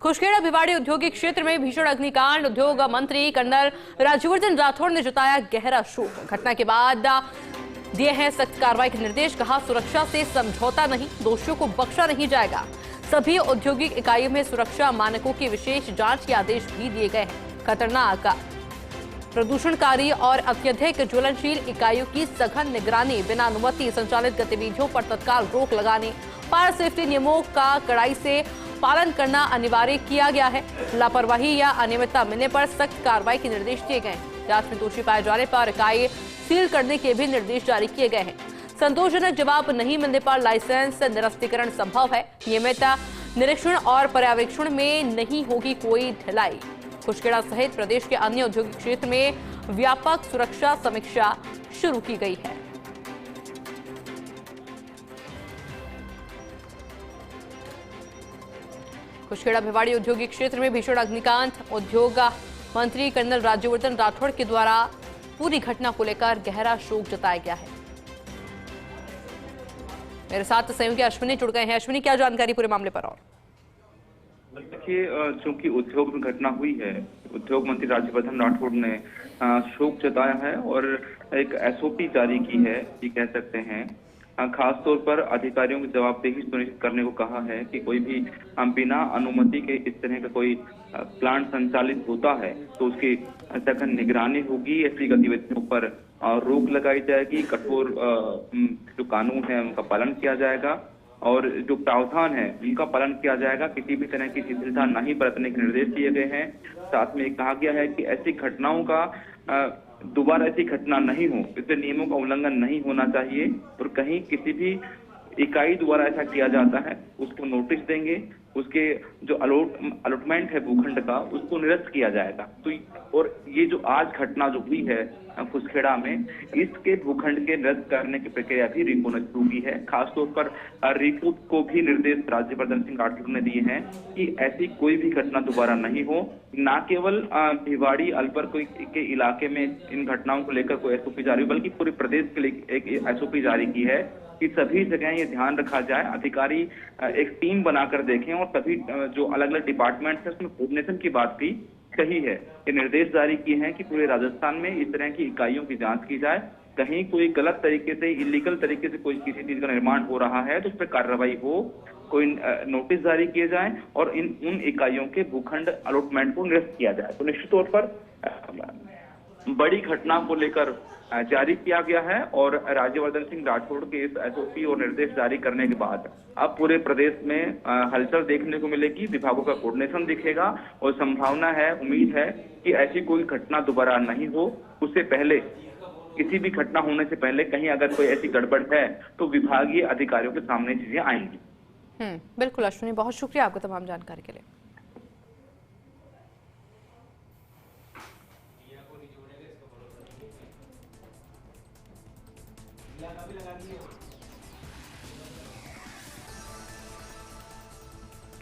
खुशखेड़ा भिवाड़ी औद्योगिक क्षेत्र में भीषण अग्निकांड। उद्योग मंत्री कर्नल राज्यवर्धन राठौड़ ने जताया गहरा शोक। घटना के बाद दिए हैं सख्त कार्रवाई के निर्देश। कहा, सुरक्षा से समझौता नहीं, दोषियों को बख्शा नहीं जाएगा। सभी औद्योगिक इकाइयों में सुरक्षा मानकों की विशेष जांच के आदेश भी दिए गए हैं। खतरनाक, प्रदूषणकारी और अत्यधिक ज्वलनशील इकाइयों की सघन निगरानी, बिना अनुमति संचालित गतिविधियों पर तत्काल रोक लगाने, फायर सेफ्टी नियमों का कड़ाई से पालन करना अनिवार्य किया गया है। लापरवाही या अनियमितता मिलने पर सख्त कार्रवाई के निर्देश दिए गए हैं। जांच में दोषी पाए जाने पर इकाई सील करने के भी निर्देश जारी किए गए हैं। संतोषजनक जवाब नहीं मिलने पर लाइसेंस निरस्तीकरण संभव है। नियमित निरीक्षण और पर्यवेक्षण में नहीं होगी कोई ढिलाई। खुशखेड़ा सहित प्रदेश के अन्य औद्योगिक क्षेत्र में व्यापक सुरक्षा समीक्षा शुरू की गई है। खुशखेड़ा भिवाड़ी औद्योगिक क्षेत्र में भीषण अग्निकांड। उद्योग मंत्री कर्नल राज्यवर्धन राठौड़ के द्वारा पूरी घटना को लेकर गहरा शोक जताया गया है। मेरे साथ सहयोगी अश्विनी जुड़ गए हैं। अश्विनी, क्या जानकारी पूरे मामले पर? और देखिए, चूंकि उद्योग में घटना हुई है, उद्योग मंत्री राज्यवर्धन राठौड़ ने शोक जताया है और एक एसओपी जारी की है, ये कह सकते हैं। खास तौर पर अधिकारियों की जवाबदेही सुनिश्चित करने को कहा है कि कोई भी बिना अनुमति के इस तरह का कोई प्लांट संचालित होता है तो उसकी सघन निगरानी होगी। ऐसी गतिविधियों पर रोक लगाई जाएगी। कठोर जो कानून है उनका पालन किया जाएगा और जो प्रावधान है उनका पालन किया जाएगा। किसी भी तरह की शिथिलता नहीं बरतने के निर्देश दिए गए हैं। साथ में कहा गया है कि ऐसी घटनाओं का दोबारा ऐसी घटना नहीं हो, इससे नियमों का उल्लंघन नहीं होना चाहिए और कहीं किसी भी इकाई द्वारा ऐसा किया जाता है उसको नोटिस देंगे। उसके जो अलॉटमेंट है भूखंड का, उसको निरस्त किया जाएगा। तो और ये जो आज घटना जो हुई है खुशखेड़ा में, इसके भूखंड के निरस्त करने की प्रक्रिया भी रिपो ने शुरू की है। खासतौर पर रिपो को भी निर्देश राज्यवर्धन सिंह राठौड़ ने दिए हैं कि ऐसी कोई भी घटना दोबारा नहीं हो। न केवल भिवाड़ी अलवर के इलाके में इन घटनाओं को लेकर कोई एसओपी जारी, बल्कि पूरे प्रदेश के लिए एक एसओपी जारी की है कि सभी जगह ये ध्यान रखा जाए। अधिकारी एक टीम बनाकर देखें और सभी जो अलग अलग डिपार्टमेंट्स हैं उसमें कोऑर्डिनेशन की बात भी कही है। ये निर्देश जारी किए हैं कि पूरे राजस्थान में इस तरह की इकाइयों की जांच की जाए। कहीं कोई गलत तरीके से, इलीगल तरीके से कोई किसी चीज का निर्माण हो रहा है तो उस पर कार्रवाई हो, कोई नोटिस जारी किए जाए और उन इकाइयों के भूखंड अलॉटमेंट को निरस्त किया जाए। तो निश्चित तौर पर बड़ी घटना को लेकर जारी किया गया है और राज्यवर्धन सिंह राठौड़ के इस एसओपी और निर्देश जारी करने के बाद अब पूरे प्रदेश में हलचल देखने को मिलेगी। विभागों का कोऑर्डिनेशन दिखेगा और संभावना है, उम्मीद है कि ऐसी कोई घटना दोबारा नहीं हो। उससे पहले, किसी भी घटना होने से पहले कहीं अगर कोई ऐसी गड़बड़ है तो विभागीय अधिकारियों के सामने चीजें आएंगी। बिल्कुल अश्विनी, बहुत शुक्रिया आपका तमाम जानकारी के लिए।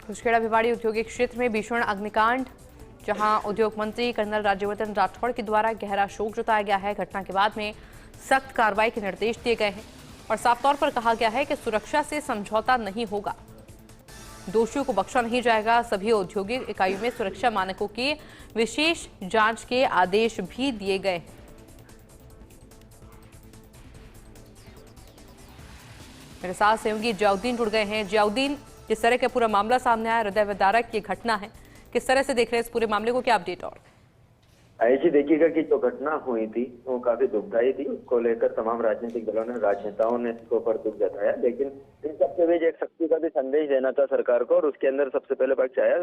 खुशखेड़ा भिवाड़ी औद्योगिक क्षेत्र में भीषण अग्निकांड, जहां उद्योग मंत्री कर्नल राज्यवर्धन राठौड़ के द्वारा गहरा शोक जताया गया है। घटना के बाद में सख्त कार्रवाई के निर्देश दिए गए हैं और साफ तौर पर कहा गया है कि सुरक्षा से समझौता नहीं होगा, दोषियों को बख्शा नहीं जाएगा। सभी औद्योगिक इकाइयों में सुरक्षा मानकों की विशेष जांच के आदेश भी दिए गए हैं। मेरे साथ सहयोगी जियाउद्दीन जुड़ गए हैं। जियाउद्दीन, जिस तरह का पूरा मामला सामने आया, हृदय विदारक ये घटना है, किस तरह से देख रहे हैं इस पूरे मामले को, क्या अपडेट? और ऐसी देखिएगा कि जो घटना हुई थी वो काफी दुखदायी थी। उसको लेकर तमाम राजनीतिक दलों ने, राजनेताओं ने इसके ऊपर दुख जताया, लेकिन इन सबके बीच एक शक्ति का भी संदेश देना था सरकार को और उसके अंदर सबसे पहले पक्ष आया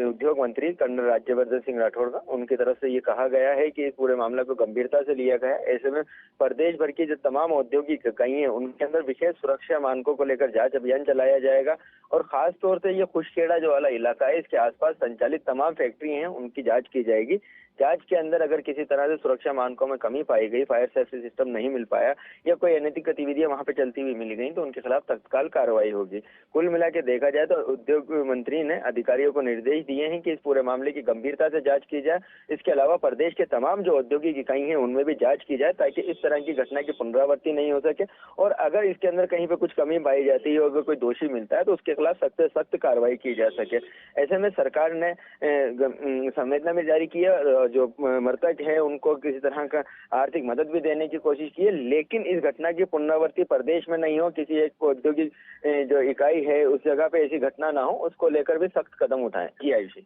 उद्योग मंत्री कर्नल राज्यवर्धन सिंह राठौड़ का। उनकी तरफ से ये कहा गया है कि इस पूरे मामले को गंभीरता से लिया गया है। ऐसे में प्रदेश भर की जो तमाम औद्योगिक इकाई है उनके अंदर विशेष सुरक्षा मानकों को लेकर जांच अभियान चलाया जाएगा और खास तौर से ये खुशखेड़ा जो वाला इलाका है, इसके आसपास संचालित तमाम फैक्ट्री हैं उनकी जांच की जाएगी, जांच के अंदर अगर किसी तरह से सुरक्षा मानकों में कमी पाई गई, फायर सेफ्टी सिस्टम नहीं मिल पाया या कोई अनैतिक गतिविधियां वहां पे चलती हुई मिली गई तो उनके खिलाफ तत्काल कार्रवाई होगी। कुल मिला के देखा जाए तो उद्योग मंत्री ने अधिकारियों को निर्देश दिए हैं कि इस पूरे मामले की गंभीरता से जांच की जाए। इसके अलावा प्रदेश के तमाम जो औद्योगिक इकाई हैं उनमें भी जांच की जाए ताकि इस तरह की घटना की पुनरावृत्ति नहीं हो सके, और अगर इसके अंदर कहीं पे कुछ कमी पाई जाती है और अगर कोई दोषी मिलता है तो उसके खिलाफ सख्त से सख्त कार्रवाई की जा सके। ऐसे में सरकार ने संवेदना में जारी किया, जो मृतक है उनको किसी तरह का आर्थिक मदद भी देने की कोशिश की है, लेकिन इस घटना की पुनरावृत्ति प्रदेश में नहीं हो, किसी एक औद्योगिक जो इकाई है उस जगह पे ऐसी घटना ना हो, उसको लेकर भी सख्त कदम उठाएं। जी आयुषी।